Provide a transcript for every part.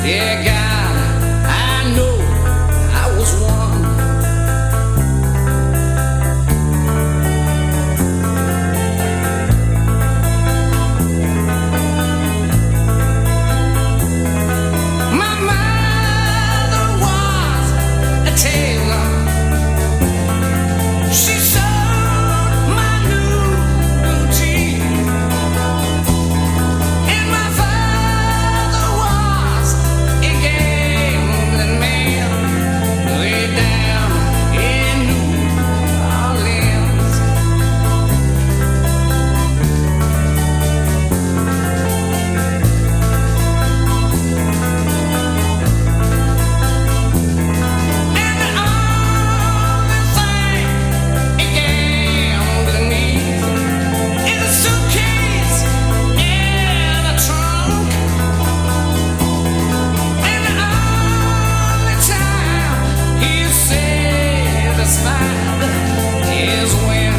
Dear God, I know I was one. My mother was a tailor. She sewed my new blue jeans. And my father was a gambling man way down in New Orleans. And the only thing a gambler needs is a suitcase and a trunk. And the only time he's satisfied is when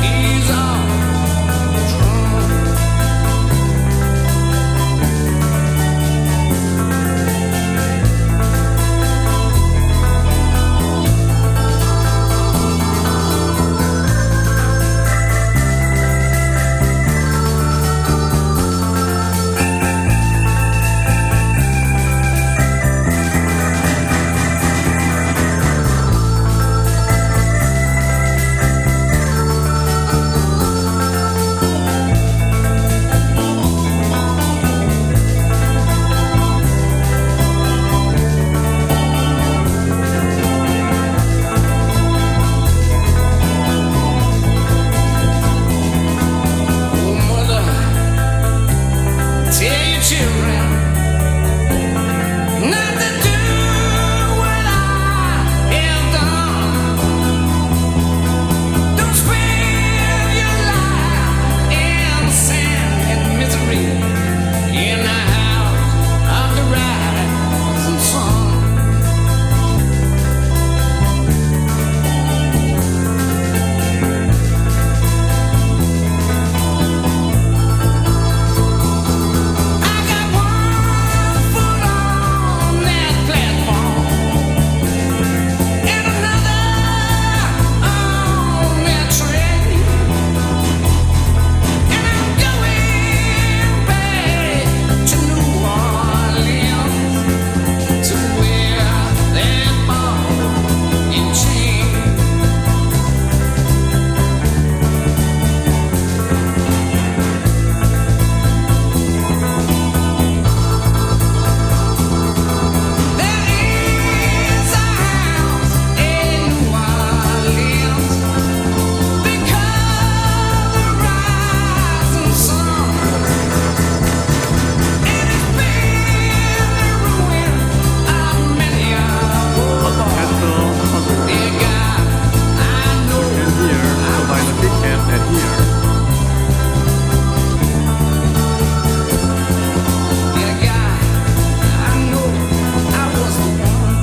he's all drunk. Oh, mother, tell your children not to do what I have done. Don't spend your life in sin and misery in the house of the rising sun. I got one foot on that platform and another on that train, and I'm going back to New Orleans to wear that ball and chain. There is a house in New Orleans because the rising sun, and it's been the ruin of many a poor boy. Dear God, I know And here, so buy the ticket and here. Dear God, I know I was the one.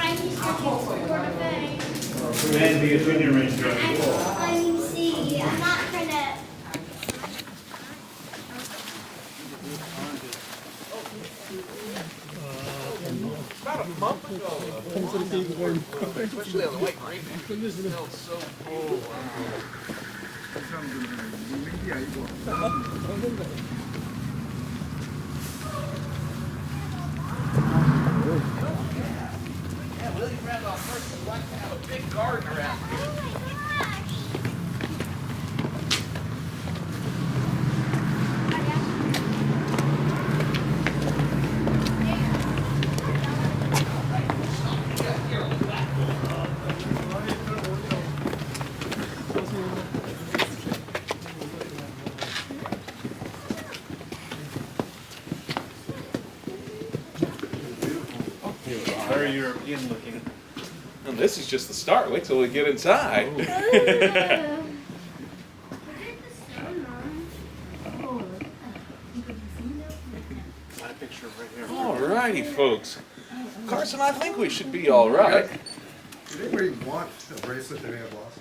I'm Mr. Quarterback. Man, be a junior ranger. I'm C. I'm not gonna. Especially on the white grape. It smells so cool. Yeah, William Randolph Hearst would like to have a big garden around here. Very European looking. this is just the start. Wait till we get inside. Alrighty, folks. Carson, I think we should be all right. Did anybody want a bracelet they may have lost?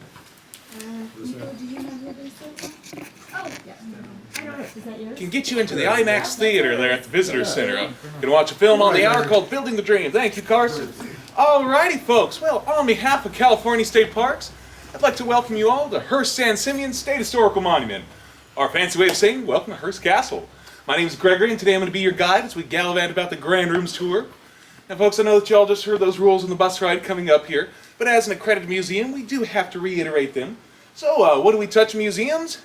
Can get you into the IMAX theater there at the Visitor Center. You can watch a film on the hour called Building the Dream. Thank you, Carson. Alrighty, folks. Well, on behalf of California State Parks, I'd like to welcome you all to Hearst San Simeon State Historical Monument. Our fancy way of saying welcome to Hearst Castle. My name is Gregory, and today I'm going to be your guide as we gallivant about the Grand Rooms tour. Now, folks, I know that you all just heard those rules on the bus ride coming up here, but as an accredited museum, we do have to reiterate them. So, what do we touch in museums?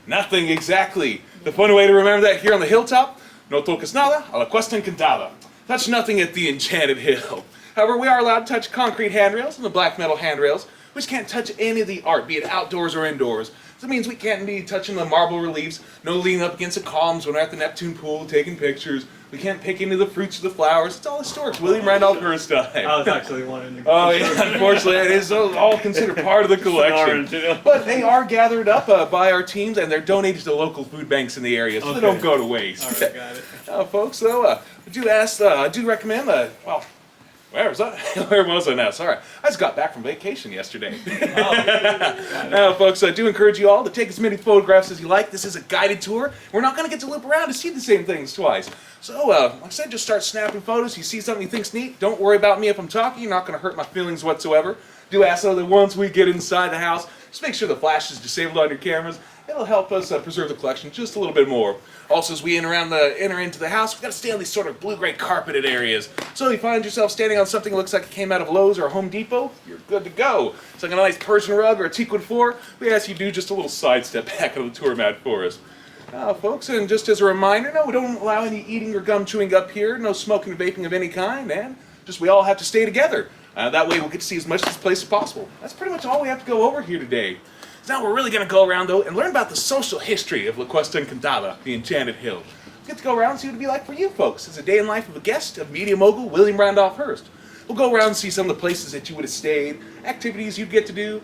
Nothing, exactly. The funny way to remember that here on the hilltop, no tocas nada a la cuesta encantada. Touch nothing at the enchanted hill. However, we are allowed to touch concrete handrails and the black metal handrails, which can't touch any of the art, be it outdoors or indoors. So it means we can't be touching the marble reliefs, no leaning up against the columns when we're at the Neptune pool taking pictures. We can't pick any of the fruits or the flowers. It's all historic. William Randolph Hearst style. I was actually wanting to. Oh yeah, unfortunately, it is all considered part of the collection. But they are gathered up by our teams, and they're donated to local food banks in the area, so they don't go to waste. All right, got it. Folks, though, I do recommend. Well, where was I? Where was I now? Sorry, I just got back from vacation yesterday. Now, folks, I do encourage you all to take as many photographs as you like. This is a guided tour. We're not going to get to loop around to see the same things twice. So, like I said, just start snapping photos. You see something you think's neat, don't worry about me if I'm talking. You're not going to hurt my feelings whatsoever. Do ask, though, that once we get inside the house, just make sure the flash is disabled on your cameras. It'll help us preserve the collection just a little bit more. Also, as we enter into the house, we've got to stay on these sort of blue-gray carpeted areas. So if you find yourself standing on something that looks like it came out of Lowe's or Home Depot, you're good to go. It's like a nice Persian rug or a teakwood floor. We ask you to do just a little sidestep back on the tour mat for us. Now, folks, and just as a reminder, no, we don't allow any eating or gum chewing up here, no smoking or vaping of any kind, and just we all have to stay together. That way we'll get to see as much of this place as possible. That's pretty much all we have to go over here today. So now we're really going to go around, though, and learn about the social history of La Cuesta Encantada, the Enchanted Hill. We'll get to go around and see what it'd be like for you folks. It's a day in life of a guest of media mogul William Randolph Hearst. We'll go around and see some of the places that you would have stayed, activities you'd get to do,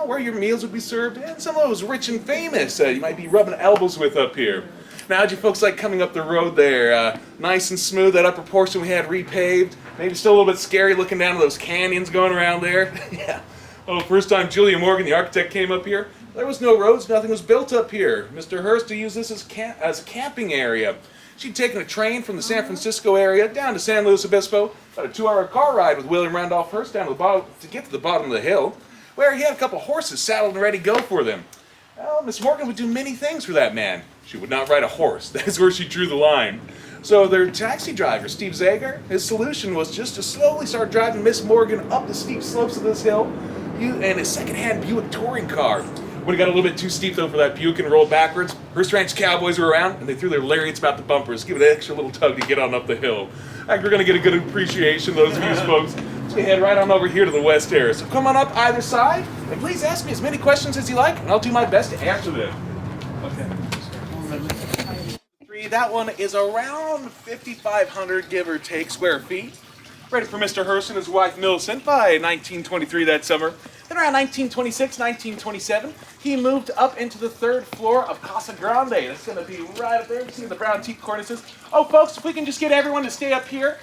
where your meals would be served, and some of those rich and famous you might be rubbing elbows with up here. Now, how'd you folks like coming up the road there? Nice and smooth, that upper portion we had repaved. Maybe still a little bit scary looking down to those canyons going around there. Yeah. Oh, first time Julia Morgan, the architect, came up here, there was no roads, nothing was built up here. Mr. Hearst used this as a camping area. She'd taken a train from the San Francisco area down to San Luis Obispo, about a 2-hour car ride with William Randolph Hearst down to the bottom to get to the bottom of the hill, where he had a couple horses saddled and ready to go for them. Well, Miss Morgan would do many things for that man. She would not ride a horse. That's where she drew the line. So their taxi driver, Steve Zager, his solution was just to slowly start driving Miss Morgan up the steep slopes of this hill in his second-hand Buick touring car. When it got a little bit too steep, though, for that Buick and rolled backwards, Hearst Ranch cowboys were around, and they threw their lariats about the bumpers, give it an extra little tug to get on up the hill. I think we're going to get a good appreciation of those views, folks. So we head right on over here to the West Terrace. So come on up either side, and please ask me as many questions as you like, and I'll do my best to answer them. Okay. That one is around 5,500, give or take, square feet. Ready for Mr. Hearst and his wife Millicent by 1923 that summer. Then around 1926, 1927, he moved up into the 3rd floor of Casa Grande. That's going to be right up there. You see the brown teak cornices. Oh, folks, if we can just get everyone to stay up here.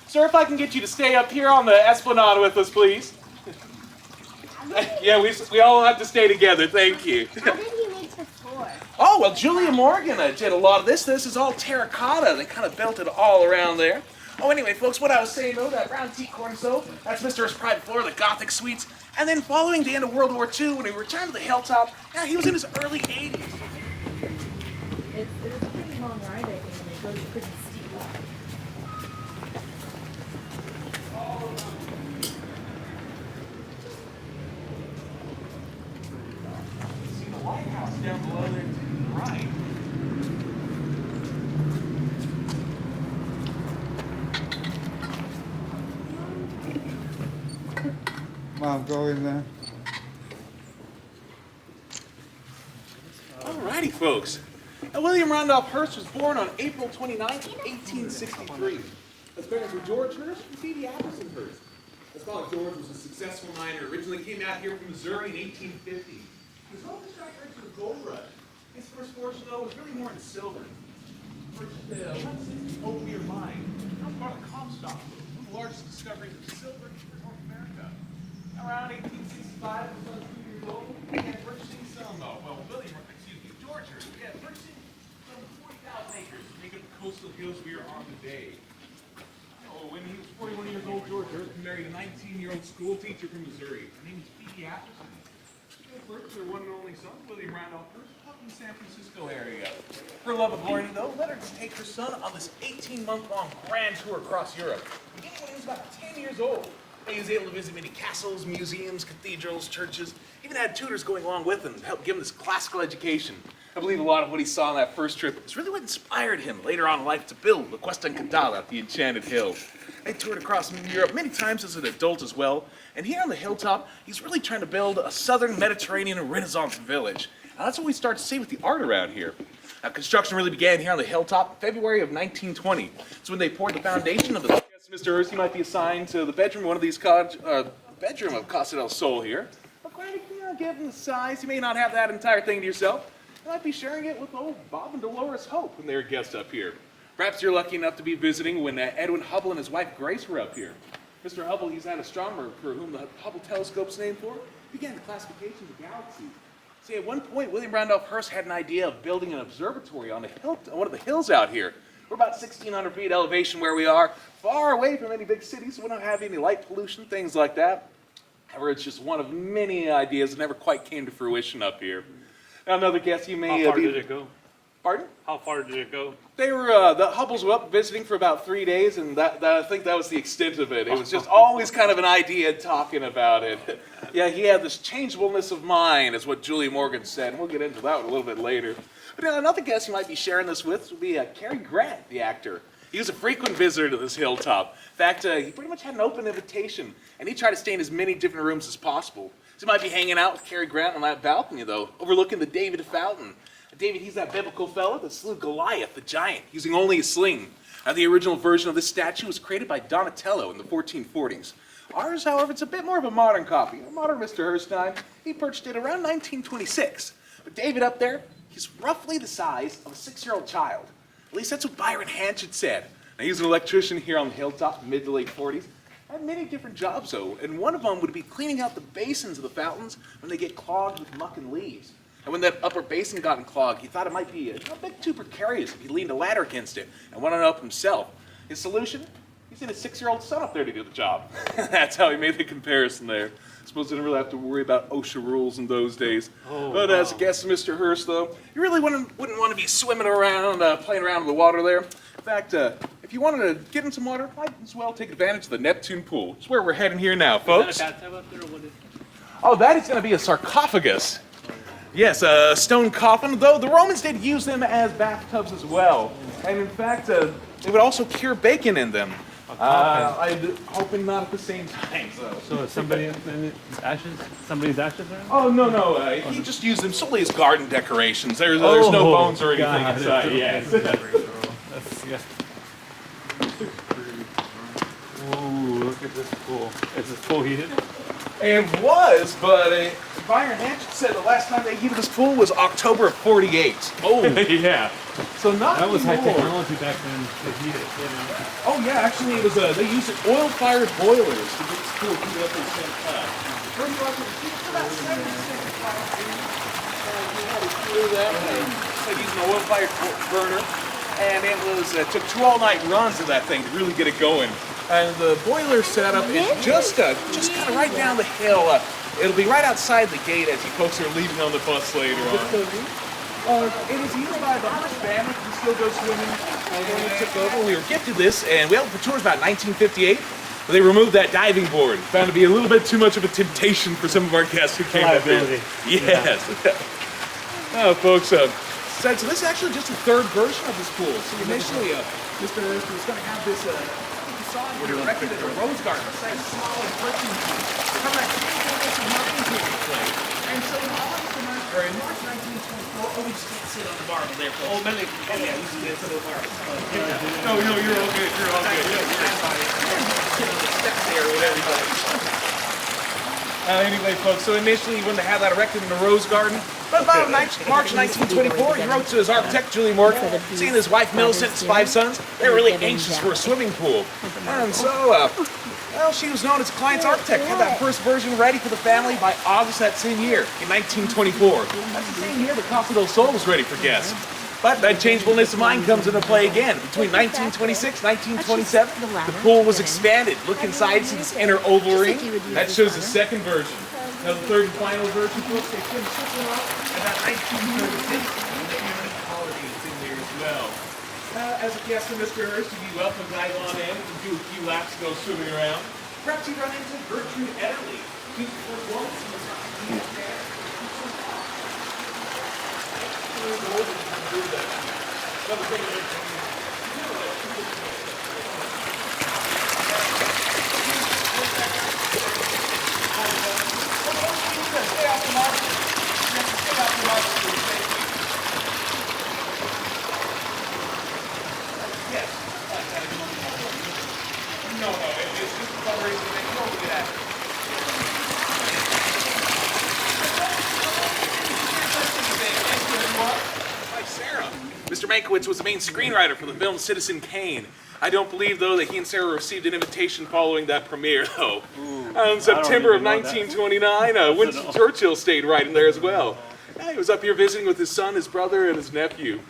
Sir, if I can get you to stay up here on the esplanade with us, please. Yeah, we all have to stay together. Thank you. How did he make the floor? Oh, well, Julia Morgan did a lot of this. This is all terracotta. They kind of built it all around there. Oh, anyway, folks, what I was saying, though, that round teak cornice, that's Mr. Hearst's private floor, the Gothic suites. And then following the end of World War II, when he returned to the hilltop, yeah, he was in his early 80s. It's a pretty long ride, I think, and it goes pretty steep up. See the lighthouse down below there to the right. Mom, go in there. Alrighty, folks. Now, William Randolph Hearst was born on April 29th, 1863. His parents were George Hearst and Phoebe Appleton Hearst. His father George was a successful miner. Originally came out here from Missouri in 1850. His home was got right to the gold rush. His first fortune, though, was really more in silver. First, 160 Ophir mine, not part of the Comstock, one of the largest discoveries of silver in North America. Around 1865, he was 2 years old, he began purchasing George Hearst began purchasing some 40,000 acres to make up the coastal hills we are on today. When he was 41 years old, George Hearst married a 19-year-old school teacher from Missouri. Her name was Phoebe Atherson. They birthed their one and only son, William Randolph Hearst, up in the San Francisco area. Her love of learning, though, led her to take her son on this 18-month-long grand tour across Europe, beginning when he was about 10 years old. He was able to visit many castles, museums, cathedrals, churches, even had tutors going along with him to help give him this classical education. I believe a lot of what he saw on that first trip is really what inspired him later on in life to build the Cuesta Encantada, the Enchanted Hill. He toured across Europe many times as an adult as well, and here on the hilltop, he's really trying to build a southern Mediterranean Renaissance village. Now that's what we start to see with the art around here. Now, construction really began here on the hilltop in February of 1920. It's when they poured the foundation of the... Yes, Mr. Hearst, you might be assigned to the bedroom, one of these bedroom of Casa del Sol here. But granted, given the size, you may not have that entire thing to yourself. You might be sharing it with old Bob and Dolores Hope when they're guests up here. Perhaps you're lucky enough to be visiting when Edwin Hubble and his wife Grace were up here. Mr. Hubble, he's an astronomer for whom the Hubble telescope's named for, began the classification of the galaxy. See, at one point, William Randolph Hearst had an idea of building an observatory on one of the hills out here. We're about 1,600 feet elevation where we are, far away from any big cities, so we don't have any light pollution, things like that. However, it's just one of many ideas that never quite came to fruition up here. Now, another guess you may... How far did it go? Pardon? How far did it go? They were, the Hubbles were up visiting for about 3 days, and I think that was the extent of it. It was just always kind of an idea talking about it. Yeah, he had this changeableness of mind, is what Julie Morgan said, and we'll get into that a little bit later. But another guest you might be sharing this with would be Cary Grant, the actor. He was a frequent visitor to this hilltop. In fact, he pretty much had an open invitation, and he tried to stay in as many different rooms as possible. So you might be hanging out with Cary Grant on that balcony, though, overlooking the David Fountain. David, he's that biblical fellow that slew Goliath, the giant, using only a sling. Now, the original version of this statue was created by Donatello in the 1440s. Ours, however, it's a bit more of a modern copy. A modern Mr. Hearstine, he purchased it around 1926. But David up there, he's roughly the size of a 6-year-old child. At least that's what Byron Hanchett said. Now, he was an electrician here on the hilltop, mid to late 40s. Had many different jobs, though, and one of them would be cleaning out the basins of the fountains when they get clogged with muck and leaves. And when that upper basin got clogged, he thought it might be a bit too precarious if he leaned a ladder against it and went on up himself. His solution? He sent his 6-year-old son up there to do the job. That's how he made the comparison there. I suppose they didn't really have to worry about OSHA rules in those days. But as a guest of Mr. Hearst, though, you really wouldn't want to be swimming around, playing around in the water there. In fact, if you wanted to get in some water, might as well take advantage of the Neptune pool. It's where we're heading here now, folks. Is that a bathtub up there, or what is it? Oh, that is going to be a sarcophagus. Yes, a stone coffin, though the Romans did use them as bathtubs as well. And in fact, they would also cure bacon in them. I'm hoping not at the same time, so. So is somebody's ashes around? Oh, no, he just used them solely as garden decorations. There's no bones or anything inside, yes. Yeah. Ooh, look at this pool. Is this pool heated? It was, but Byron Hanchett said the last time they heated this pool was October of '48. Oh, yeah. So not That was high anymore. technology back then to heat it. You know? Oh yeah, actually it was they used oil-fired boilers to get this pool heated up at the same time. First of all, it was about 7 seconds. You had to cool that by using an oil-fired burner, and it took 2 all-night runs of that thing to really get it going. And the boiler setup is just kind of right down the hill. It'll be right outside the gate as you folks are leaving on the bus later on. It is used by the Hearst family who still goes swimming. When we took over, we were gifted this, and we held it for tours about 1958. But they removed that diving board. Found it to be a little bit too much of a temptation for some of our guests who came up here. Yes. Oh, folks, so this is actually just the 3rd version of this pool. So initially, Mr. Hearst was going to have this erected at a rose garden, a nice small and perfume pool. From that same marine taking place. And so in March 1924, we just sit on the bar borrow there. Oh, Melly. Oh, yeah, you can get some of ours. No, you're all good. You're all good. Steps there with everybody. Anyway, folks, so initially he wanted to have that erected in the rose garden. But about March 1924, he wrote to his architect, Julie Morgan, seeing his wife Millicent and his 5 sons. They were really anxious for a swimming pool. And so, well, she was known as a client's architect. Had that first version ready for the family by August that same year, in 1924. That's the same year the Casa del Sol was ready for guests. But that changeableness of mind comes into play again. Between 1926 and 1927, the pool was expanded. Look inside, see this inner oval ring? That shows the second version. Now the third and final version, folks, they finished this one off about 1936. And they had holidays in there as well. As a guest of Mr. Hearst, you'd be welcome to dive on in and do a few laps, go swimming around. Perhaps you run into Gertrude Ederle, who's the first woman to design there. No, it's just a fundraiser that you don't get at. Hi, Sarah. Mr. Mankiewicz was the main screenwriter for the film Citizen Kane. I don't believe, though, that he and Sarah received an invitation following that premiere, though. In September of 1929, Winston Churchill stayed right in there as well. He was up here visiting with his son, his brother, and his nephew.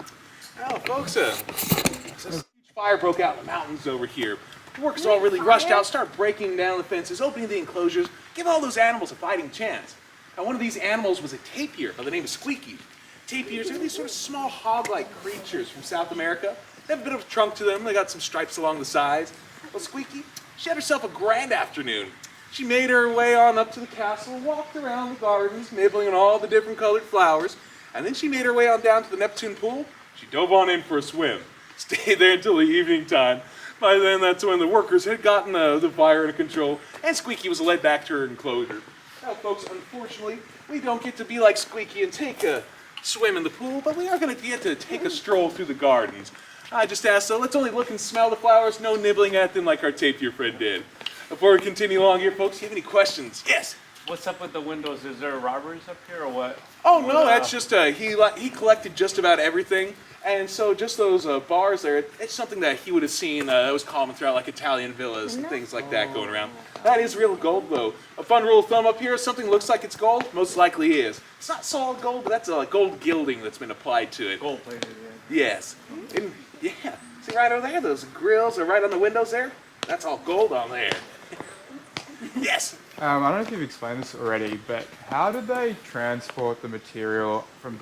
Now, folks, a huge fire broke out in the mountains over here. The workers all really rushed out, started breaking down the fences, opening the enclosures, give all those animals a fighting chance. Now, one of these animals was a tapir by the name of Squeaky. Tapirs are these sort of small hog-like creatures from South America. They have a bit of a trunk to them. They got some stripes along the sides. Well, Squeaky, she had herself a grand afternoon. She made her way on up to the castle, walked around the gardens, nibbling on all the different colored flowers, and then she made her way on down to the Neptune pool. She dove on in for a swim. Stayed there until the evening time. By then, that's when the workers had gotten the fire under control, and Squeaky was led back to her enclosure. Now, folks, unfortunately, we don't get to be like Squeaky and take a swim in the pool, but we are going to get to take a stroll through the gardens. I just asked, so let's only look and smell the flowers, no nibbling at them like our tapir friend did. Before we continue along here, folks, do you have any questions? Yes? What's up with the windows? Is there robberies up here or what? Oh, no, that's just, he collected just about everything. And so just those bars there, it's something that he would have seen that was common throughout like Italian villas and things like that going around. That is real gold though. A fun rule of thumb up here, if something looks like it's gold, most likely is. It's not solid gold, but that's gold gilding that's been applied to it. Gold plated, yeah. Yes. And, yeah. See right over there, those grills are right on the windows there? That's all gold on there. Yes. I don't know if you've explained this already, but how did they transport the material from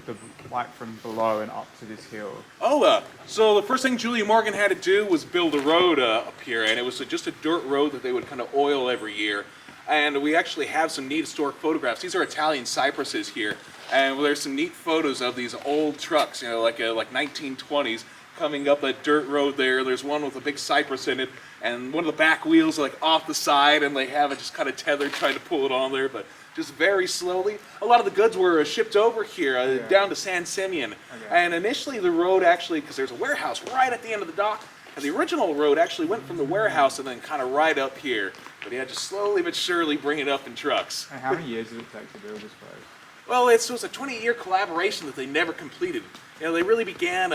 below and up to this hill? Oh, so the first thing Julia Morgan had to do was build a road up here, and it was just a dirt road that they would kind of oil every year. And we actually have some neat historic photographs. These are Italian cypresses here, and there's some neat photos of these old trucks, you know, like 1920s, coming up a dirt road there. There's one with a big cypress in it, and one of the back wheels like off the side, and they have it just kind of tethered trying to pull it on there, but just very slowly. A lot of the goods were shipped over here down to San Simeon. And initially the road actually, because there's a warehouse right at the end of the dock, and the original road actually went from the warehouse and then kind of right up here. But he had to slowly but surely bring it up in trucks. And how many years did it take to build this place? Well, it was a 20-year collaboration that they never completed. You know, they really began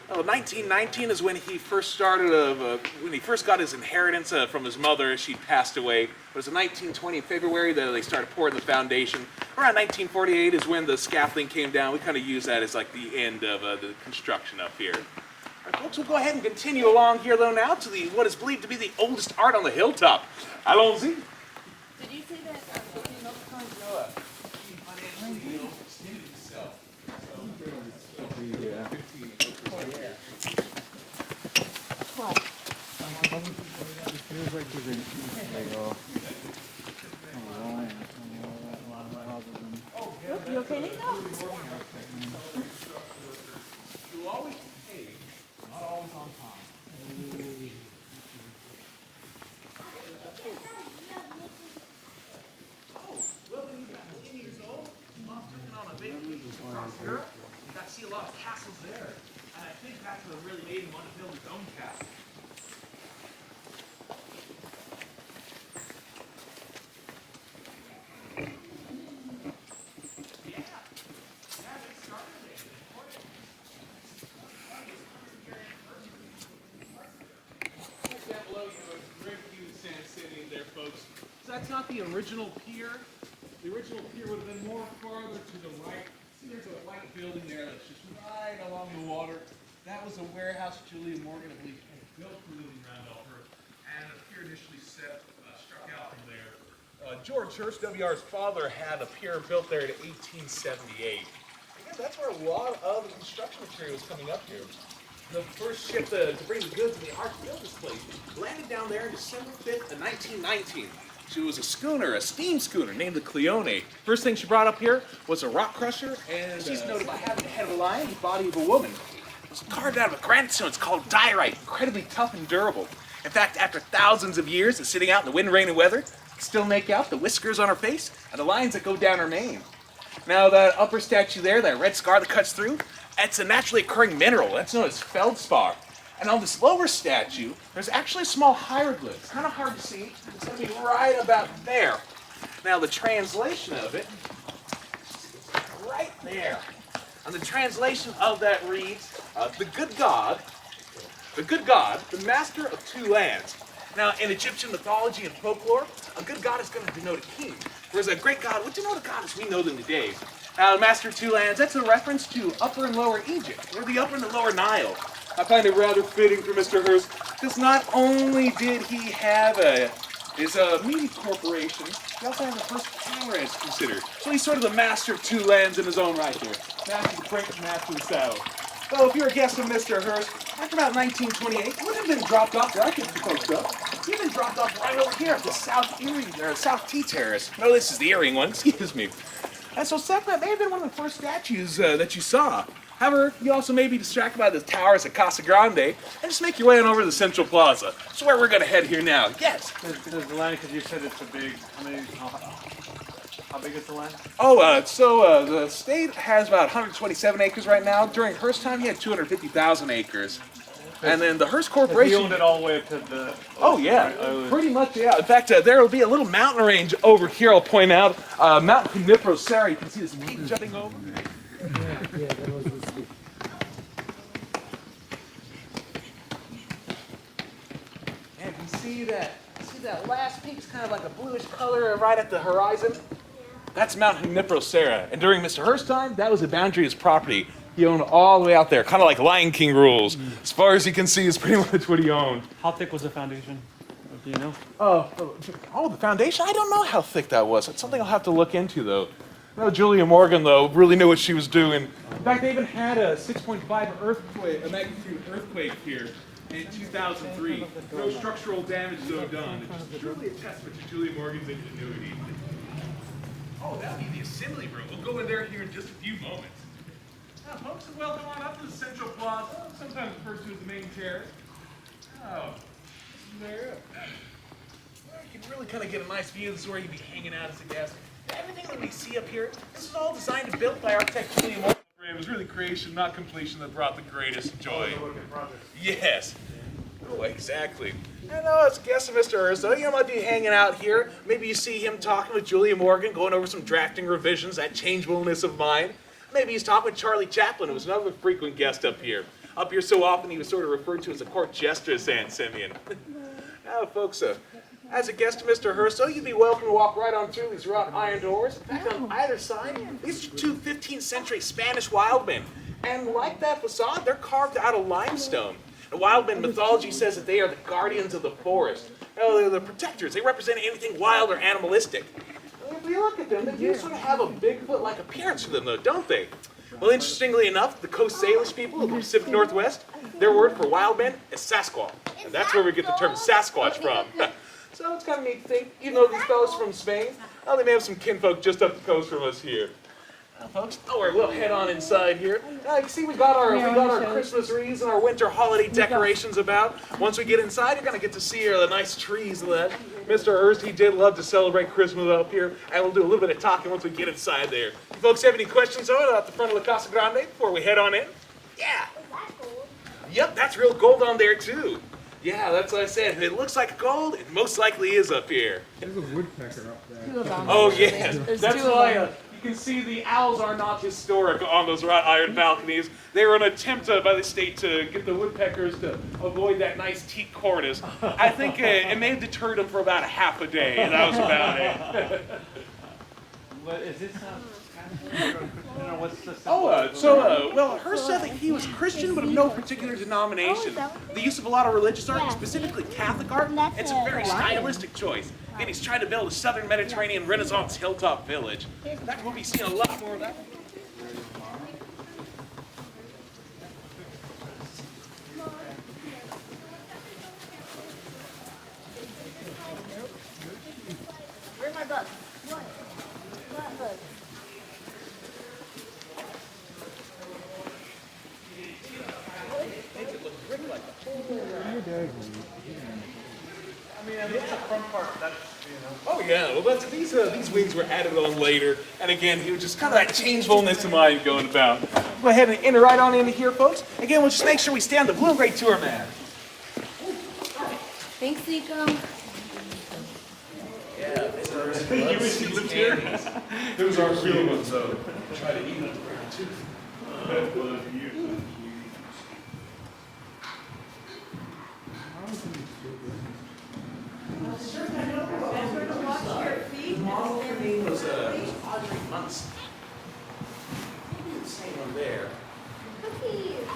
1919 is when he first started, when he first got his inheritance from his mother as she passed away. It was in 1920 in February that they started pouring the foundation. Around 1948 is when the scaffolding came down. We kind of use that as like the end of the construction up here. All right, folks, we'll go ahead and continue along here though now to what is believed to be the oldest art on the hilltop. Allons-y. Did you say that Feels like there's you okay, Nick? You always pay, not always on time. Oh, well, when you got 10 years old, Mom's taking on a baby from across Europe. You got see a lot of castles there. And I think that's what really made him want to build his own castle. Down below you, a great view of San City there, folks. So that's not the original pier. The original pier would have been more farther to the right. See, there's a white building there that's just right along the water. That was a warehouse Julia Morgan, I believe, had built for Lillian Randolph Hearst, and the pier initially struck out from there. George Hearst, W.R.'s father, had a pier built there in 1878. Again, that's where a lot of the construction material was coming up here. The first ship to bring the goods and the art to build this place landed down there on December 5th of 1919. She was a schooner, a steam schooner named the Cleone. First thing she brought up here was a rock crusher, and she's noted by having the head of a lion and the body of a woman. It was carved out of a granite stone. It's called diorite, incredibly tough and durable. In fact, after thousands of years of sitting out in the wind, rain, and weather, you can still make out the whiskers on her face and the lines that go down her mane. Now, that upper statue there, that red scar that cuts through, it's a naturally occurring mineral. That's known as feldspar. And on this lower statue, there's actually a small hieroglyph. It's kind of hard to see. It's going to be right about there. Now, the translation of it, right there. And the translation of that reads, the good God, the master of two lands. Now, in Egyptian mythology and folklore, a good god is going to denote a king, whereas a great god would denote a god as we know them today. Now, the master of two lands, that's a reference to Upper and Lower Egypt, or the Upper and the Lower Nile. I find it rather fitting for Mr. Hearst, because not only did he have his media corporation, he also has a first camera as considered. So he's sort of the master of two lands in his own right here. Master of the brink, master of the saddle. So if you're a guest of Mr. Hearst, after about 1928, he would have been dropped off there. I picked the folks up. He'd been dropped off right over here at the South T Terrace. No, this is the Earring one, excuse me. And so that may have been one of the first statues that you saw. However, you also may be distracted by the towers at Casa Grande, and just make your way on over to the Central Plaza. That's where we're going to head here now. Yes? Does the land, because you said it's a big, how big is the land? Oh, the state has about 127 acres right now. During Hearst time, he had 250,000 acres. And then the Hearst Corporation... He owned it all the way up to the... Oh, yeah. Pretty much, yeah. In fact, there will be a little mountain range over here, I'll point out. Mount Cunipro-Serra. You can see this peak jutting over. And you see that last peak is kind of like a bluish color right at the horizon? That's Mount Cunipro-Serra. And during Mr. Hearst's time, that was the boundary of his property. He owned all the way out there, kind of like Lion King rules. As far as you can see, is pretty much what he owned. How thick was the foundation? Do you know? Oh, the foundation? I don't know how thick that was. It's something I'll have to look into, though. No, Julia Morgan, though, really knew what she was doing. In fact, they even had a 6.5 earthquake, a magnitude earthquake here in 2003. No structural damage, though, done. It's just truly a testament to Julia Morgan's ingenuity. Oh, that'll be the assembly room. We'll go in there here in just a few moments. Now, folks, welcome on up to the Central Plaza, sometimes referred to as the main terrace. Oh, this is there. You can really kind of get a nice view. This is where you'd be hanging out as a guest. Everything that we see up here, this is all designed and built by architect Julia Morgan. It was really creation, not completion, that brought the greatest joy. Yes. Oh, exactly. I know, as a guest of Mr. Hearst, though, you might be hanging out here. Maybe you see him talking with Julia Morgan, going over some drafting revisions, that changeableness of mind. Maybe he's talking with Charlie Chaplin, who was another frequent guest up here. Up here so often he was sort of referred to as a court jester of San Simeon. Now, folks, as a guest of Mr. Hearst, you'd be welcome to walk right on through these wrought iron doors. In fact, on either side, these are two 15th century Spanish wildmen. And like that facade, they're carved out of limestone. The wildman mythology says that they are the guardians of the forest. They're the protectors. They represent anything wild or animalistic. If you look at them, they do sort of have a Bigfoot-like appearance to them, though, don't they? Well, interestingly enough, the Coast Salish people of the Pacific Northwest, their word for wild men is Sasquatch. And that's where we get the term Sasquatch from. So it's kind of neat to think, even though these fellows from Spain, they may have some kinfolk just up the coast from us here. Folks, we'll head on inside here. You can see we got our Christmas wreaths and our winter holiday decorations about. Once we get inside, you're gonna get to see the nice trees that Mr. Hearst, he did love to celebrate Christmas up here, and we'll do a little bit of talking once we get inside there. You folks have any questions at the front of La Casa Grande before we head on in? Yeah. Is that gold? Yep, that's real gold on there too. Yeah, that's what I said. If it looks like gold, it most likely is up here. There's a woodpecker up there. Two of them. Oh yeah, There's that's two of why them. you can see the owls are not historic on those wrought iron balconies. They were an attempt by the state to get the woodpeckers to avoid that nice teak cornice. I think it may have deterred them for about a half a day, and that was about it. What is this? I don't know what's the Well, Hearst said that he was Christian, but of no particular denomination. The use of a lot of religious art, specifically Catholic art, it's a very stylistic choice. And he's trying to build a southern Mediterranean Renaissance hilltop village. That will be seeing a lot more of that. Where's my book? What book? It's the front part. That's, Oh yeah, well these wings were added on later, and again, he was just kind of that changefulness of mind going about. Go ahead and enter right on into here, folks. Again, we'll just make sure we stay on the blue and gray tour map. Thanks, Nico. You wish you lived here. Those are real ones, though. Try to eat them too. Model, her name was Audrey Munson. Maybe the same one there. Cookies.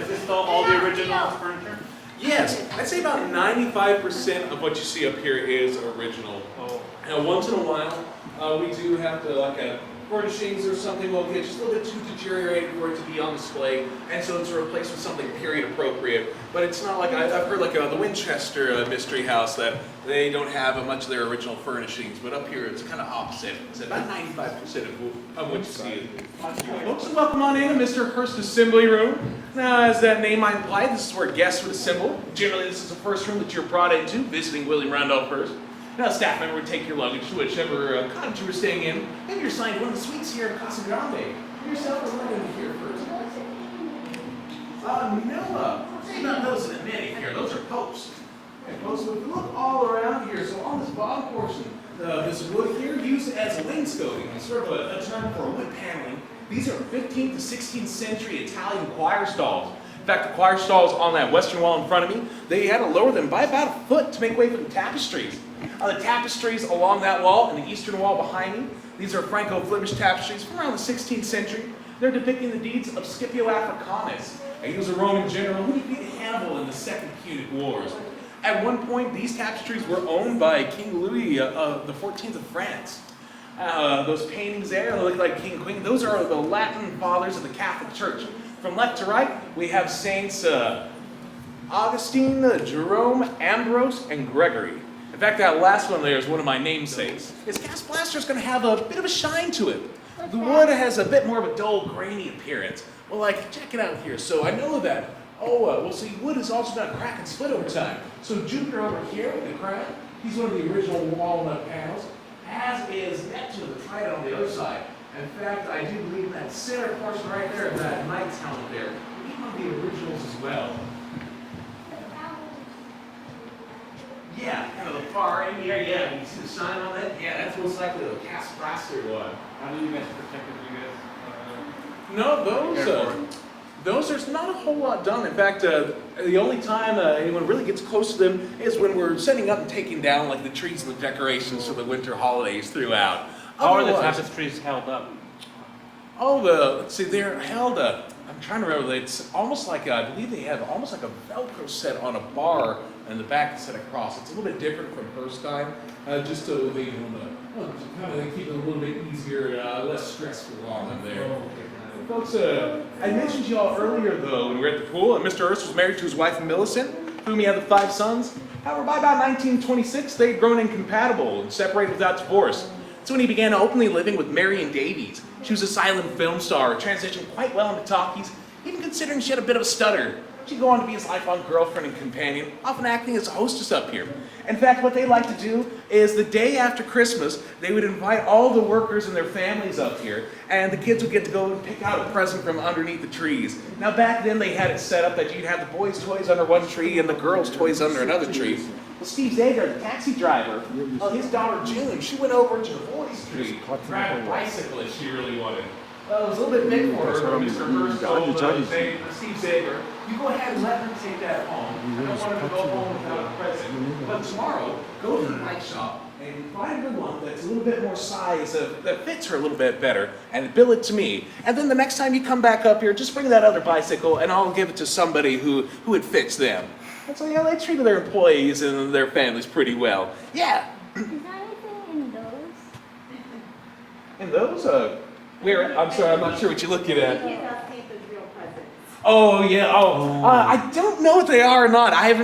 is this all the original furniture? Yes, I'd say about 95% of what you see up here is original. Oh. Now, once in a while, we do have to, like a furnishings or something will get just a little bit too deteriorated for it to be on display, and so it's replaced with something period appropriate. But it's not like I've heard like the Winchester Mystery House that they don't have much of their original furnishings, but up here it's kind of opposite. It's about 95% of what you see. Folks, welcome on in to Mr. Hearst Assembly Room. Now, as that name might imply, this is where guests would assemble. Generally, this is the first room that you're brought into, visiting William Randolph Hearst. Now, a staff member would take your luggage to whichever cottage you were staying in. Maybe you're assigned one of the suites here at Casa Grande. Yourself is right in here first. No, you're not noticing a minute here. Those are posts. Okay, folks, so if you look all around here, so on this bottom portion, this wood here used as wainscoting, it's sort of a term for wood paneling. These are 15th to 16th century Italian choir stalls. In fact, the choir stalls on that western wall in front of me, they had to lower them by about a foot to make way for the tapestries. The tapestries along that wall and the eastern wall behind me, these are Franco-Flemish tapestries from around the 16th century. They're depicting the deeds of Scipio Africanus. He was a Roman general who defeated Hannibal in the Second Punic Wars. At one point, these tapestries were owned by King Louis XIV of France. Those paintings there look like King and Queen. Those are the Latin fathers of the Catholic Church. From left to right, we have Saints Augustine, Jerome, Ambrose, and Gregory. In fact, that last one there is one of my namesakes. His cast plaster is going to have a bit of a shine to it. The wood has a bit more of a dull, grainy appearance. Well, like, check it out here. So I know that, well, see, wood is also going to crack and split over time. So Jupiter over here with the crown, he's one of the original walnut panels, as is Neptune, the trident on the other side. In fact, I do believe that center portion right there, that knight's helmet there, will be one of the originals as well. Yeah, kind of the far end here, yeah, you see the shine on that? Yeah, that's most likely the cast plaster one. How do you guys protect it? You guys? No, those there's not a whole lot done. In fact, the only time anyone really gets close to them is when we're setting up and taking down like the trees and the decorations for the winter holidays throughout. How are the tapestries held up? Oh, let's see, they're held up. I'm trying to remember. It's almost like I believe they have almost like a Velcro set on a bar and the back is set across. It's a little bit different from Hearst time, just so they kind of keep it a little bit easier, less stressful on them there. Folks, I mentioned to y'all earlier though when we were at the pool, that Mr. Hearst was married to his wife Millicent, whom he had the 5 sons. However, by about 1926, they had grown incompatible and separated without divorce. That's when he began openly living with Marion Davies. She was a silent film star, transitioned quite well into talkies, even considering she had a bit of a stutter. She'd go on to be his lifelong girlfriend and companion, often acting as a hostess up here. In fact, what they like to do is the day after Christmas, they would invite all the workers and their families up here, and the kids would get to go and pick out a present from underneath the trees. Now back then they had it set up that you'd have the boys' toys under one tree and the girls' toys under another tree. Well, Steve Zager, the taxi driver, his daughter June, she went over to the boys' tree to grab a bicycle if she really wanted. Well, it was a little bit big for her, but Mr. Hearst told Steve Zager, you go ahead and let her take that home. I don't want her to go home without a present. But tomorrow, go to the bike shop and find her one that's a little bit more size, that fits her a little bit better, and bill it to me. And then the next time you come back up here, just bring that other bicycle and I'll give it to somebody who it fits them. And so, yeah, they treated their employees and their families pretty well. Yeah. Is that anything in those? And those, where, I'm sorry, I'm not sure what you're looking at. real presents. Oh, yeah, I don't know if they are or not. I've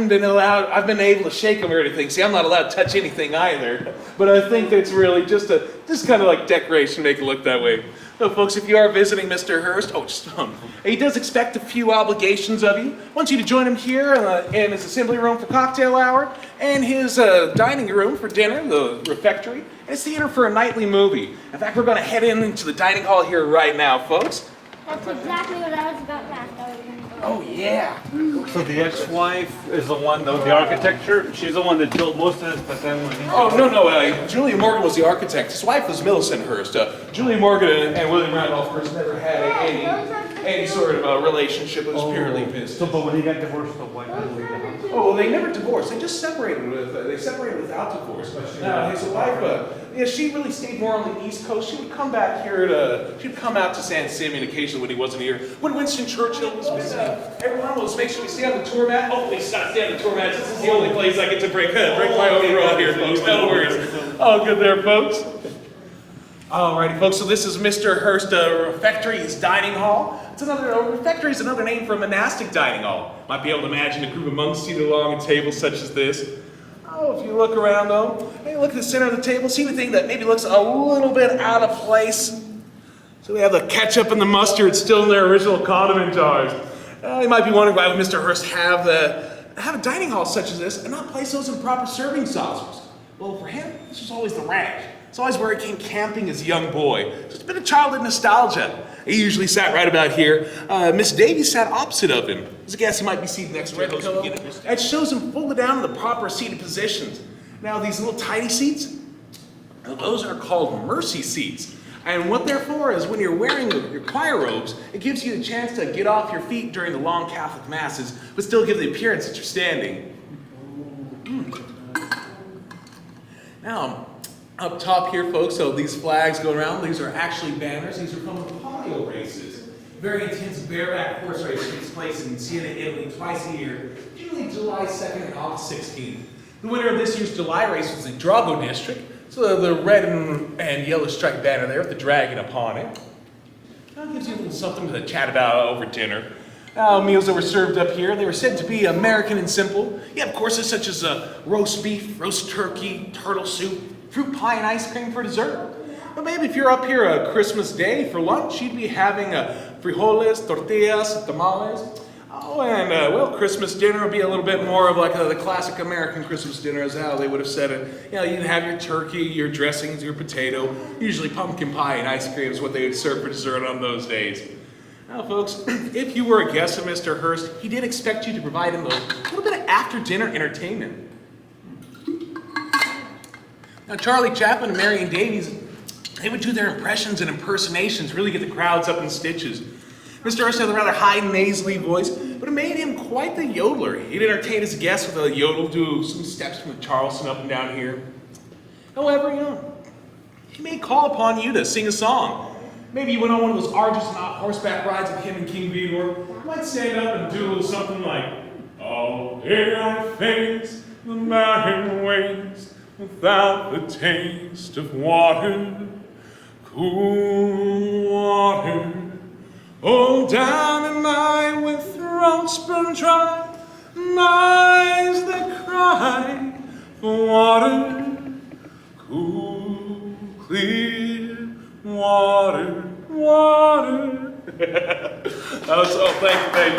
been able to shake them or anything. See, I'm not allowed to touch anything either. But I think that's really just kind of like decoration, make it look that way. So folks, if you are visiting Mr. Hearst, he does expect a few obligations of you. Wants you to join him here in his assembly room for cocktail hour, and his dining room for dinner, the refectory, and his theater for a nightly movie. In fact, we're going to head into the dining hall here right now, folks. That's exactly what I was about to ask. Oh, yeah. So the ex-wife is the one, the architecture, she's the one that built most of this, but then when he... Oh, no, Julia Morgan was the architect. His wife was Millicent Hearst. Julia Morgan and William Randolph Hearst never had any sort of relationship. It was purely business. So, but when he got divorced, the wife had to leave the house? Oh, well, they never divorced. They just separated without divorce. His wife, she really stayed more on the East Coast. She would come back here she'd come out to San Simeon occasionally when he wasn't here. When Winston Churchill was visiting, everyone was make sure we stay on the tour mat. Oh, please stop, stay on the tour mat. This is the only place I get to break my own rule here, folks. No worries. Oh, good there, folks. Alrighty, folks, so this is Mr. Hearst Refectory, his dining hall. Refectory is another name for a monastic dining hall. Might be able to imagine a group of monks seated along a table such as this. Oh, if you look around though, maybe look at the center of the table, see anything that maybe looks a little bit out of place. So we have the ketchup and the mustard still in their original condiment jars. You might be wondering why would Mr. Hearst have a dining hall such as this and not place those in proper serving saucers? Well, for him, this was always the ranch. It's always where he came camping as a young boy. Just a bit of childhood nostalgia. He usually sat right about here. Miss Davies sat opposite of him. There's a guess he might be seated next to her. It shows him folded down in the proper seated positions. Now these little tiny seats, those are called mercy seats. And what they're for is when you're wearing your choir robes, it gives you a chance to get off your feet during the long Catholic masses, but still give the appearance that you're standing. Now, up top here, folks, so these flags go around. These are actually banners. These are from the polio races. Very intense bareback horse race takes place in Siena, Italy, twice a year, usually July 2nd and August 16th. The winner of this year's July race was the Drago district. So the red and yellow striped banner there with the dragon upon it. That gives you a little something to chat about over dinner. Meals that were served up here, they were said to be American and simple. You have courses such as roast beef, roast turkey, turtle soup, fruit pie and ice cream for dessert. But maybe if you're up here a Christmas day for lunch, you'd be having frijoles, tortillas, tamales. Oh, and well, Christmas dinner would be a little bit more of like the classic American Christmas dinner is how they would have said it. You know, you'd have your turkey, your dressings, your potato. Usually pumpkin pie and ice cream is what they would serve for dessert on those days. Now, folks, if you were a guest of Mr. Hearst, he did expect you to provide him a little bit of after-dinner entertainment. Now, Charlie Chaplin and Marion Davies, they would do their impressions and impersonations, really get the crowds up in stitches. Mr. Hearst had a rather high, nasally voice, but it made him quite the yodeler. He'd entertain his guests with a yodel, do some steps from the Charleston up and down here. However, you know, he may call upon you to sing a song. Maybe you went on one of those arduous horseback rides with him and King Vidor. You might stand up and do a little something like, all day I face the barren waste without the taste of water, cool water. Oh, down in my with throats burned dry, eyes that cry for water, cool, clear water, water. Thank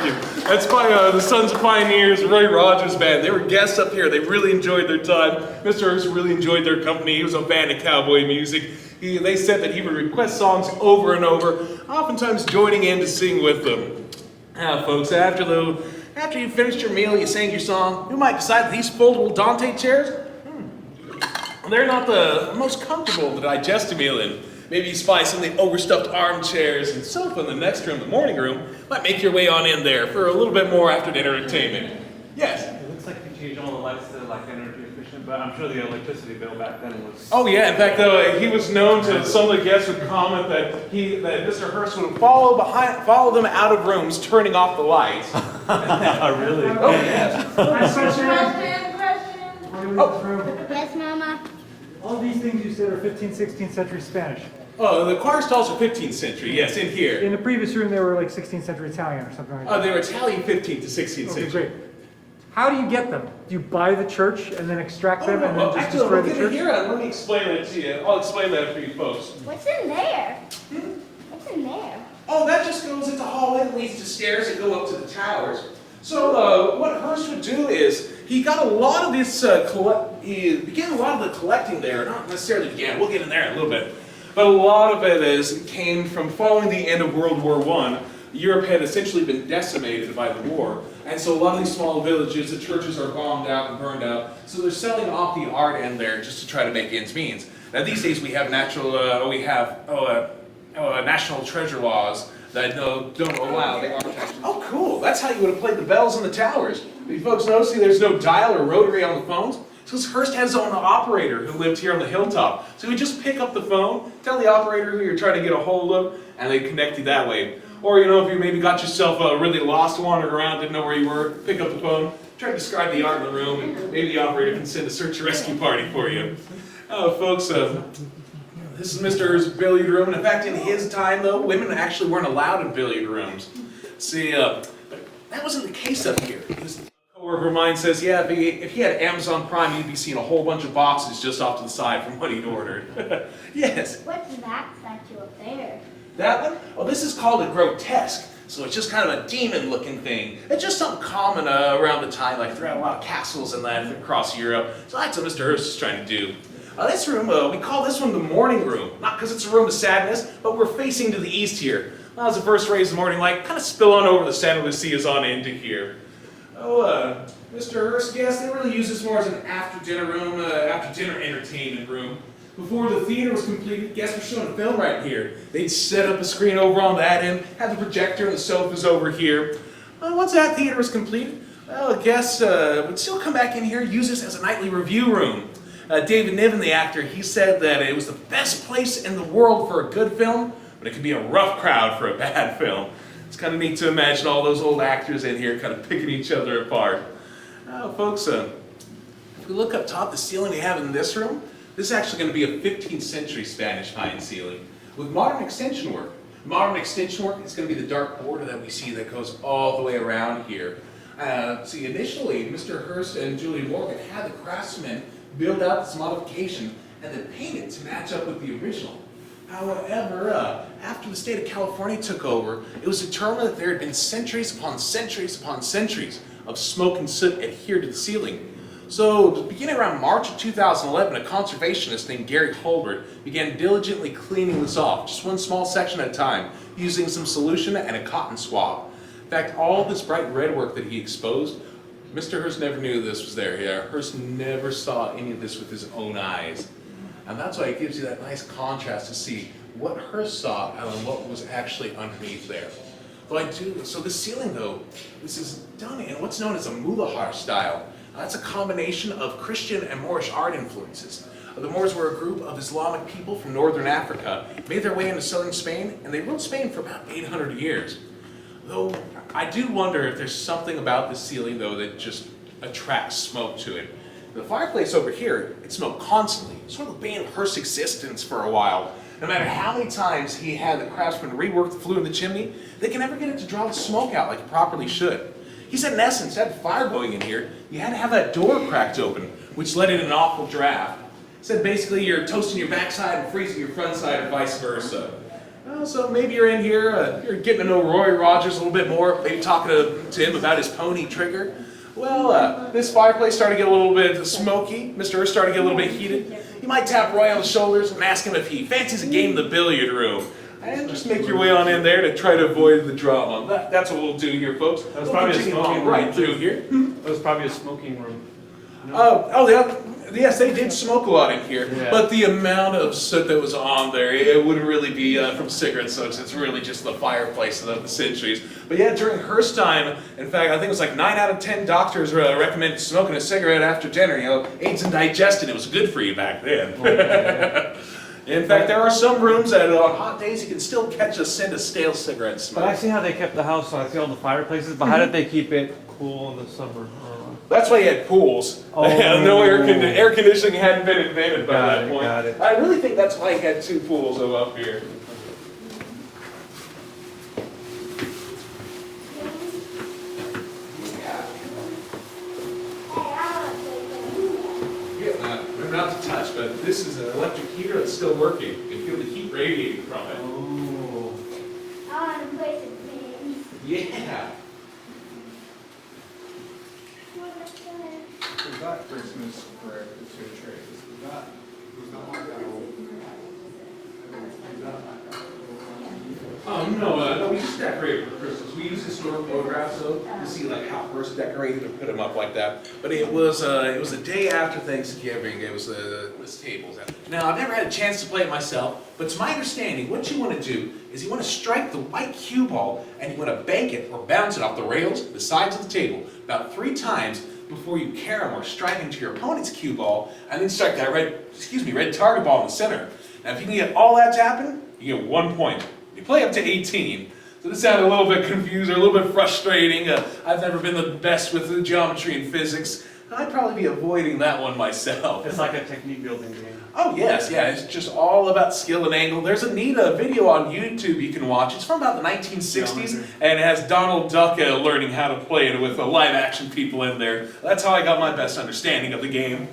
you. That's by the Sons of Pioneers, Roy Rogers Band. They were guests up here. They really enjoyed their time. Mr. Hearst really enjoyed their company. He was a fan of cowboy music. They said that he would request songs over and over, oftentimes joining in to sing with them. Now, folks, after you finished your meal, you sang your song, you might decide that these foldable Dante chairs, they're not the most comfortable to digest a meal in. Maybe you spy some of the overstuffed armchairs and sofa in the next room, the morning room. Might make your way on in there for a little bit more after-dinner entertainment. Yes? It looks like they changed all the lights to like energy efficient, but I'm sure the electricity bill back then was... Oh yeah, in fact, he was known to, some of the guests would comment that Mr. Hearst would follow them out of rooms, turning off the lights. Oh, really? Oh, yes. Question. Yes, Mama. All these things you said are 15th, 16th century Spanish. Oh, the choir stalls are 15th century, yes, in here. In the previous room, they were like 16th century Italian or something like that. Oh, they were Italian 15th to 16th Okay, century. great. How do you get them? Do you buy the church and then extract them and then just Actually, destroy look the at it church? here. Let me explain it to you. I'll explain that for you folks. What's in there? What's in there? Oh, that just goes into the hallway that leads to stairs that go up to the towers. So what Hearst would do is he got a lot of this, he began a lot of the collecting there. Not necessarily began, we'll get in there in a little bit. But a lot of it came from following the end of World War I. Europe had essentially been decimated by the war. And so a lot of these small villages, the churches are bombed out and burned out. So they're selling off the art in there just to try to make ends meet. Now these days we have national treasure laws that don't allow the artifacts. Oh, cool! That's how you would have played the bells in the towers. You folks notice there's no dial or rotary on the phones? Because Hearst has his own operator who lived here on the hilltop. So you just pick up the phone, tell the operator who you're trying to get a hold of, and they connect you that way. Or, you know, if you maybe got yourself really lost, wandering around, didn't know where you were, pick up the phone, try to describe the art in the room, and maybe the operator can send a search and rescue party for you. Folks, this is Mr. Hearst's billiard room. And in fact, in his time, though, women actually weren't allowed in billiard rooms. See, that wasn't the case up here. A coworker of mine says, yeah, if he had Amazon Prime, he'd be seeing a whole bunch of boxes just off to the side from what he'd ordered. Yes? What's that statue up there? That one? Oh, this is called a grotesque. So it's just kind of a demon-looking thing. It's just something common around the time, like throughout a lot of castles and that across Europe. So that's what Mr. Hearst is trying to do. This room, we call this one the morning room. Not because it's a room of sadness, but we're facing to the east here. Well, as the first rays of morning light kind of spill on over the San Lucia's on into here. Oh, Mr. Hearst, yes, they really use this more as an after-dinner room, after-dinner entertainment room. Before the theater was completed, guests were showing a film right here. They'd set up a screen over on that end, have the projector and the sofas over here. Once that theater was completed, well, guests would still come back in here and use this as a nightly review room. David Niven, the actor, he said that it was the best place in the world for a good film, but it could be a rough crowd for a bad film. It's kind of neat to imagine all those old actors in here kind of picking each other apart. Folks, if we look up top, the ceiling we have in this room, this is actually going to be a 15th century Spanish pine ceiling with modern extension work. Modern extension work is going to be the dark border that we see that goes all the way around here. See, initially, Mr. Hearst and Julia Morgan had the craftsmen build out this modification and then paint it to match up with the original. However, after the state of California took over, it was determined that there had been centuries upon centuries upon centuries of smoke and soot adhered to the ceiling. So, beginning around March of 2011, a conservationist named Gary Holbert began diligently cleaning this off, just one small section at a time, using some solution and a cotton swab. In fact, all this bright red work that he exposed, Mr. Hearst never knew this was there. Yeah, Hearst never saw any of this with his own eyes. And that's why it gives you that nice contrast to see what Hearst saw and what was actually underneath there. So this ceiling, though, this is done in what's known as a Mulahar style. That's a combination of Christian and Moorish art influences. The Moors were a group of Islamic people from northern Africa, made their way into southern Spain, and they ruled Spain for about 800 years. Though, I do wonder if there's something about the ceiling, though, that just attracts smoke to it. The fireplace over here, it smoked constantly, sort of the bane of Hearst's existence for a while. No matter how many times he had the craftsmen rework the flue in the chimney, they can never get it to draw the smoke out like it properly should. He said, in essence, to have fire going in here, you had to have that door cracked open, which let in an awful draft. Said basically you're toasting your backside and freezing your front side or vice versa. Well, so maybe you're in here, you're getting to know Roy Rogers a little bit more, maybe talking to him about his pony Trigger. Well, this fireplace started to get a little bit smoky. Mr. Hearst started to get a little bit heated. You might tap Roy on the shoulders and ask him if he fancies a game in the billiard room. And just make your way on in there to try to avoid the drama. That's what we'll do here, folks. That was probably a smoking room. Right through here. That was probably a smoking room. Yes, they did smoke a lot in here, Yeah. but the amount of soot that was on there, it wouldn't really be from cigarette soot. It's really just the fireplace of the centuries. But yeah, during Hearst time, in fact, I think it was like 9 out of 10 doctors recommended smoking a cigarette after dinner. You know, aids in digestion. It was good for you back then. In fact, there are some rooms that on hot days you can still catch a scent of stale cigarette smoke. But I see how they kept the house, I see all the fireplaces, but how did they keep it cool in the summer? That's why you had pools. Oh. No air conditioning hadn't been invented by that point. Got it. I really think that's why you had 2 pools up here. Remember not to touch, but this is an electric heater that's still working. You can feel the heat radiating from it. Oh. I want to play some games. Yeah. Was that Christmas for the 2 trees? Was that like that? No, we just decorated for Christmas. We use historic photographs though to see like how Hearst decorated and put them up like that. But it was a day after Thanksgiving. It was this tables. Now I've never had a chance to play it myself, but to my understanding, what you want to do is you want to strike the white cue ball and you want to bank it or bounce it off the rails, the sides of the table, about 3 times before you carom or strike into your opponent's cue ball, and then strike that red target ball in the center. Now if you can get all that to happen, you get 1 point. You play up to 18. So this sounded a little bit confusing, a little bit frustrating. I've never been the best with the geometry and physics. I'd probably be avoiding that one myself. It's like a technique building game. Oh yes, yeah, it's just all about skill and angle. There's a neat video on YouTube you can watch. It's from about the 1960s, and it has Donald Duck learning how to play it with live action people in there. That's how I got my best understanding of the game.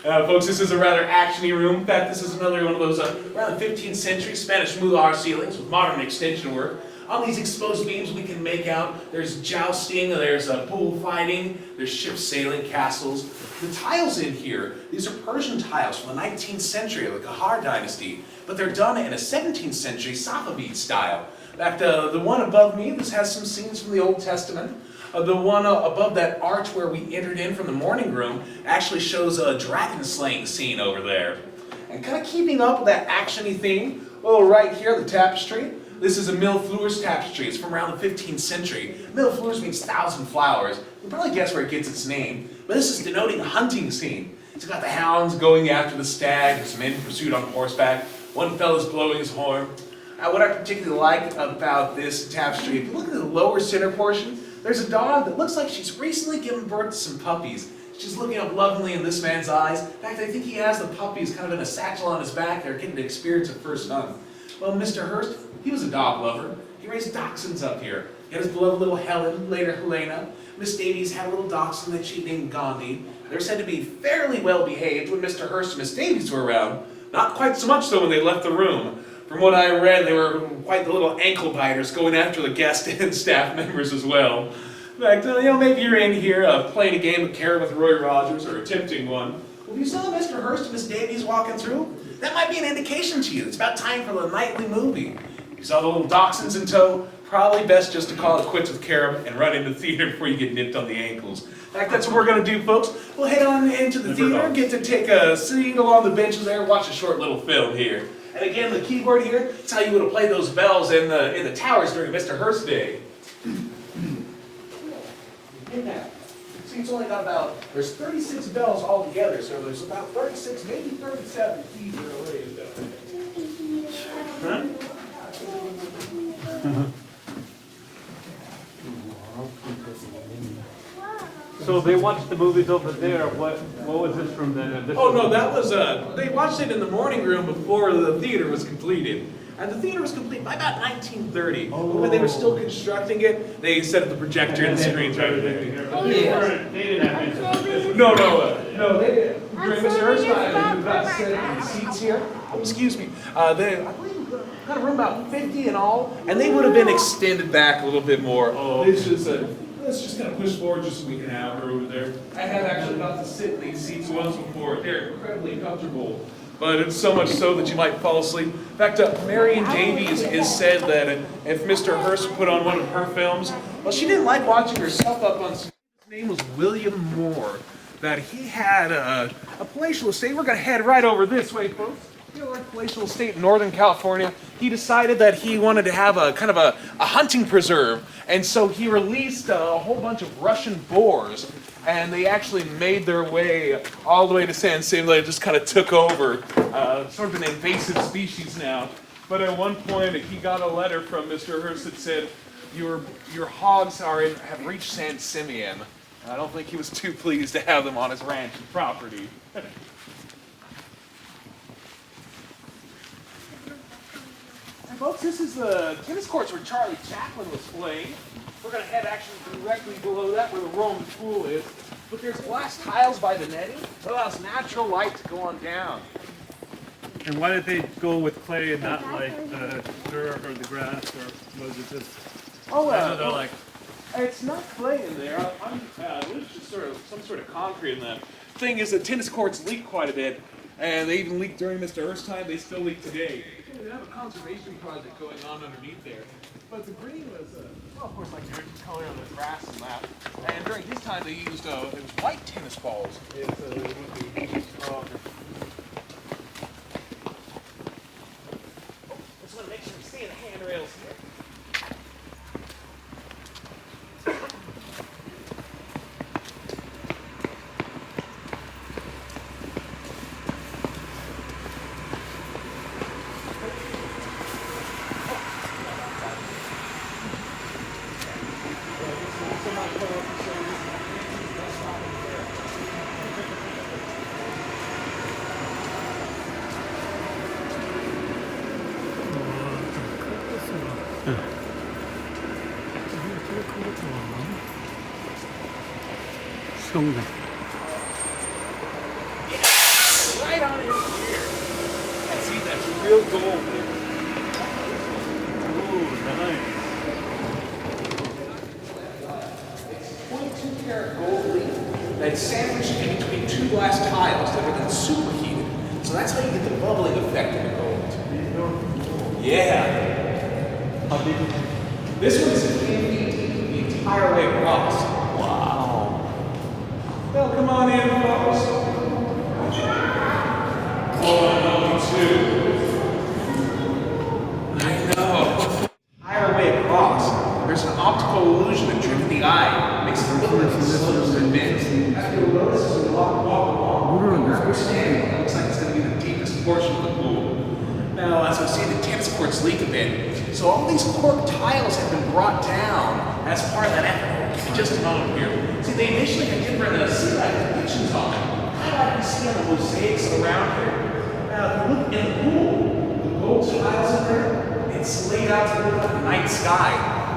Folks, this is a rather actiony room. In fact, this is another one of those around the 15th century Spanish moular ceilings with modern extension work. On these exposed beams we can make out there's jousting, there's bullfighting, there's ships sailing, castles. The tiles in here, these are Persian tiles from the 19th century, the Kahar dynasty, but they're done in a 17th century Safavid style. In fact, the one above me, this has some scenes from the Old Testament. The one above that arch where we entered in from the morning room actually shows a dragon slaying scene over there. And kind of keeping up with that action-y theme, right here, the tapestry. This is a Millefleurs tapestry. It's from around the 15th century. Millefleurs means 1,000 flowers. You can probably guess where it gets its name. But this is denoting a hunting scene. It's got the hounds going after the stag. There's men in pursuit on horseback. One fella's blowing his horn. What I particularly like about this tapestry, if you look at the lower center portion, there's a dog that looks like she's recently given birth to some puppies. She's looking up lovingly in this man's eyes. In fact, I think he has the puppies kind of in a satchel on his back. They're getting to experience a first hunt. Well, Mr. Hearst, he was a dog lover. He raised dachshunds up here. He had his beloved little Helen, later Helena. Miss Davies had a little dachshund that she named Gandhi. They're said to be fairly well behaved when Mr. Hearst and Miss Davies were around. Not quite so much so when they left the room. From what I read, they were quite the little ankle biters, going after the guests and staff members as well. In fact, maybe you're in here playing a game of carrom with Roy Rogers, or attempting one. Well, if you saw Mr. Hearst and Miss Davies walking through, that might be an indication to you. It's about time for the nightly movie. If you saw the little dachshunds in tow, probably best just to call it quits with carrom and run into the theater before you get nipped on the ankles. In fact, that's what we're going to do, folks. We'll head on into the theater, get to take a seat along the benches there, watch a short little film here. And again, the keyboard here, it's how you would have played those bells in the towers during Mr. Hearst's day. See, it's only got there's 36 bells altogether, so there's about 36, maybe 37 keys that are raised up there. Huh? So they watched the movies over there. What was this from then? Oh no, that was they watched it in the morning room before the theater was completed. And the theater was complete by about 1930. But when they were still constructing it, they set up the projector and the screens right there. They didn't have internet. No, No, they during Mr. Hearst's time, we got seats here. Oh, excuse me. They, I believe, we got a room about 50 in all, and they would have been extended back a little bit more. Oh. It's just let's just kind of push forward just so we can have her over there. I have actually got to sit in these seats once before. They're incredibly comfortable. But it's so much so that you might fall asleep. In fact, Marion Davies has said that if Mr. Hearst put on one of her films, well, she didn't like watching herself up on screen. His name was William Moore. That he had a palatial estate. We're going to head right over this way, folks. You know, like palatial estate in Northern California. He decided that he wanted to have a kind of a hunting preserve, and so he released a whole bunch of Russian boars. And they actually made their way all the way to San Simeon. They just kind of took over, sort of an invasive species now. But at one point, he got a letter from Mr. Hearst that said, "Your hogs have reached San Simeon." And I don't think he was too pleased to have them on his ranch and property. And folks, this is the tennis courts where Charlie Chaplin was playing. We're going to head actually directly below that where the Roman pool is. But there's glass tiles by the netting that allows natural light to go on down. And why did they go with clay and not like the dirt or the grass, or was it just? Oh, I know they're like. It's not clay in there. It's just sort of some sort of concrete in that. Thing is that tennis courts leak quite a bit, and they even leaked during Mr. Hearst's time. They still leak today. They have a conservation project going on underneath there. But the green was, well, of course, like the color of the grass and that. And during his time, they used it was white tennis balls. Just want to make sure we stay in the handrails here. Right on in here. And see, that's real gold there. Ooh, nice. It's 0.2 karat gold leaf that's sandwiched in between two glass tiles that are then superheated. So that's how you get the bubbling effect in the gold. Yeah. How big is it? This one is a 10 feet deep the entire way across. Wow. Well, come on in, folks. I know. Entire way across, there's an optical illusion that tricks the eye, makes it look like it slopes and bends. After you'll notice as we walk along, where we're standing, it looks like it's going to be the deepest portion of the pool. Now, as we see, the tennis courts leak a bit, so all these cork tiles have been brought down as part of that effort. Just a moment here. See, they initially had different sea life depictions on them, kind of like you see on the mosaics around here. Now, if you look in the pool, the gold tiles in there, it's laid out to look like a night sky.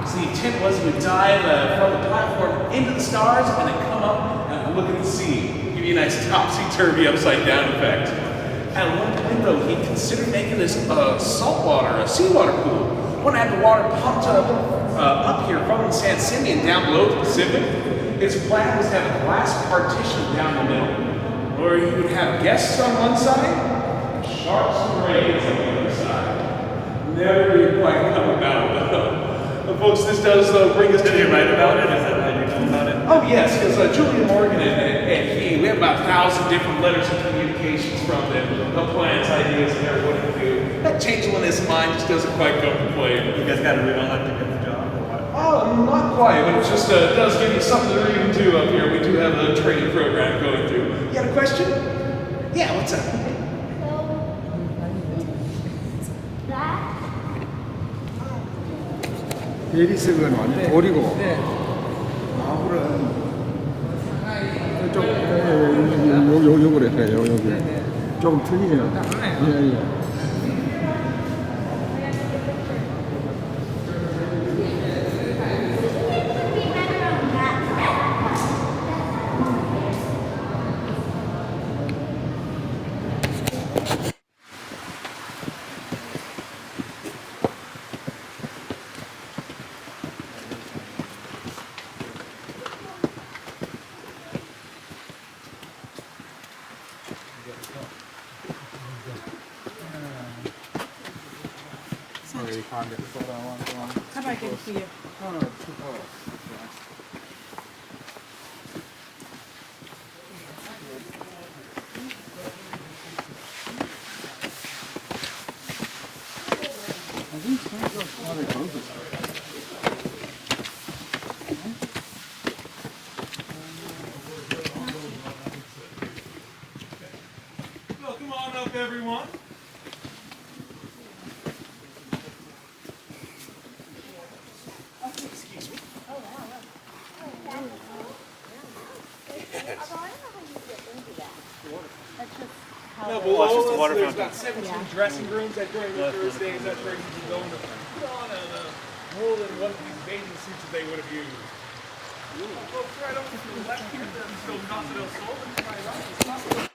So the intent was you would dive from the platform into the stars and then come up and look at the sea. Give you a nice topsy-turvy, upside-down effect. At one point, though, he considered making this saltwater, a seawater pool. One had the water pumped up here from San Simeon down below the Pacific. His plan was to have a glass partition down the middle, where you would have guests on one side, sharks and rays on the other side. Never did quite come about, though. But folks, this does bring us to Did he write about it? Is that how you know about it? Oh yes, because Julia Morgan and he, we have about 1,000 different letters of communications from them, the plans, ideas, and everything to do. That changeling in his mind just doesn't quite come to play. You guys got to read all that to get the job, or what? Oh, not quite, but it just does give you something to read and do up here. We do have a training program going through. You got a question? Yeah, what's up? That 베리스는 완전 돌이고 나무는 좀 요거래 여기 조금 틀리네요. 예. Oh, you can't get the photo I want. How about I get it for you? No, no, too close. Yeah. I think it's not a close. Well, come on up, everyone. Now below us, there's about 17 dressing rooms that during the Thursdays, that's where you can go and put on a more than one of these bathing suits that they would have used. Folks, right over to the left here, there's still Casa del Sol, and right on, it's Casa del